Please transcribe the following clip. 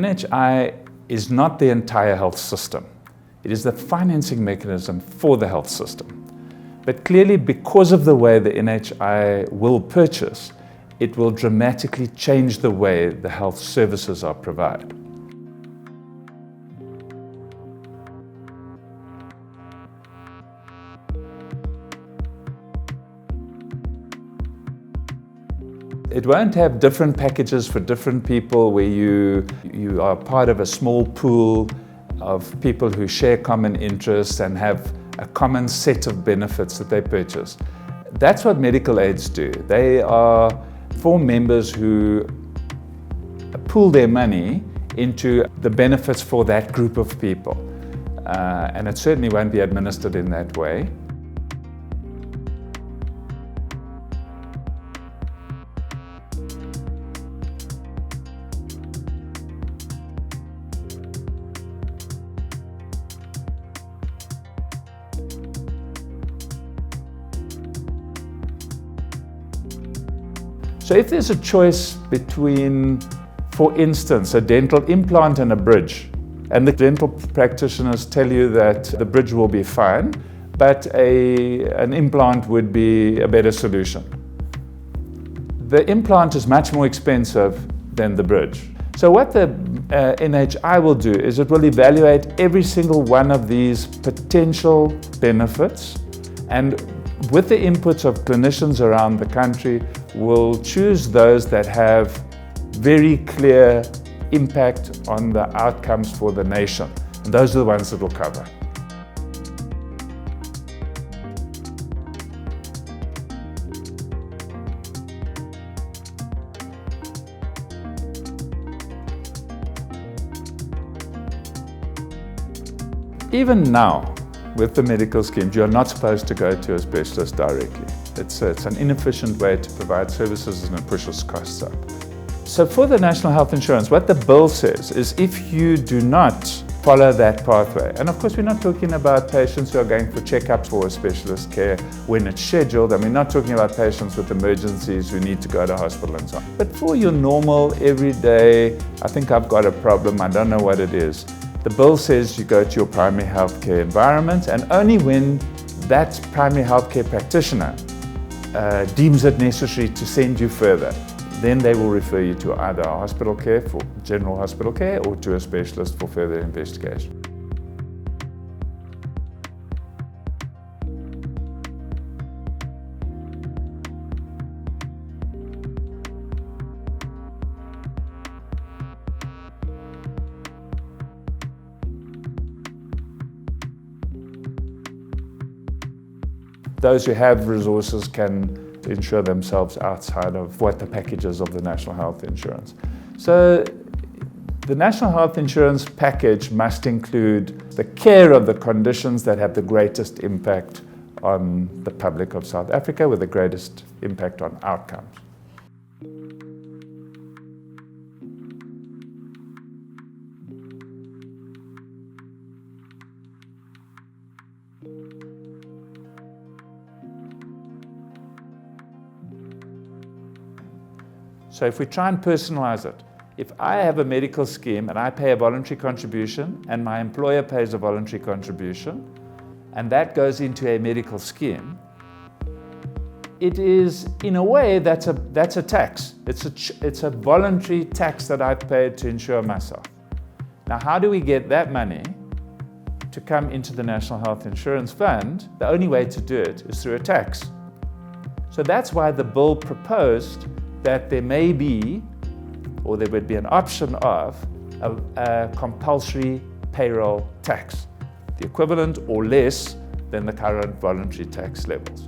NHI is not the entire health system. It is the financing mechanism for the health system. But clearly, because of the way the NHI will purchase, it will dramatically change the way the health services are provided. It won't have different packages for different people where you are part of a small pool of people who share common interests and have a common set of benefits that they purchase. That's what medical aids do. They are for members who pool their money into the benefits for that group of people. And it certainly won't be administered in that way. So if there's a choice between, for instance, a dental implant and a bridge, and the dental practitioners tell you that the bridge will be fine, but an implant would be a better solution. The implant is much more expensive than the bridge. So what the NHI will do is it will evaluate every single one of these potential benefits, and with the inputs of clinicians around the country, we'll choose those that have very clear impact on the outcomes for the nation. And those are the ones that will cover. Even now, with the medical schemes, you're not supposed to go to a specialist directly. It's an inefficient way to provide services and it pushes costs up. So for the National Health Insurance, what the bill says is if you do not follow that pathway, and of course we're not talking about patients who are going for checkups for specialist care when it's scheduled, and we're not talking about patients with emergencies who need to go to hospital and so on. But for your normal, everyday, I think I've got a problem, I don't know what it is, the bill says you go to your primary healthcare environment, and only when that primary healthcare practitioner deems it necessary to send you further, then they will refer you to either a hospital care for general hospital care or to a specialist for further investigation. Those who have resources can insure themselves outside of what the packages of the National Health Insurance. So the National Health Insurance package must include the care of the conditions that have the greatest impact on the public of South Africa with the greatest impact on outcomes. So if we try and personalize it, if I have a medical scheme and I pay a voluntary contribution and my employer pays a voluntary contribution, and that goes into a medical scheme, it is, in a way, that's a tax. It's a voluntary tax that I've paid to insure myself. Now, how do we get that money to come into the National Health Insurance Fund? The only way to do it is through a tax. So that's why the bill proposed that there may be, or there would be an option of, a compulsory payroll tax, the equivalent or less than the current voluntary tax levels.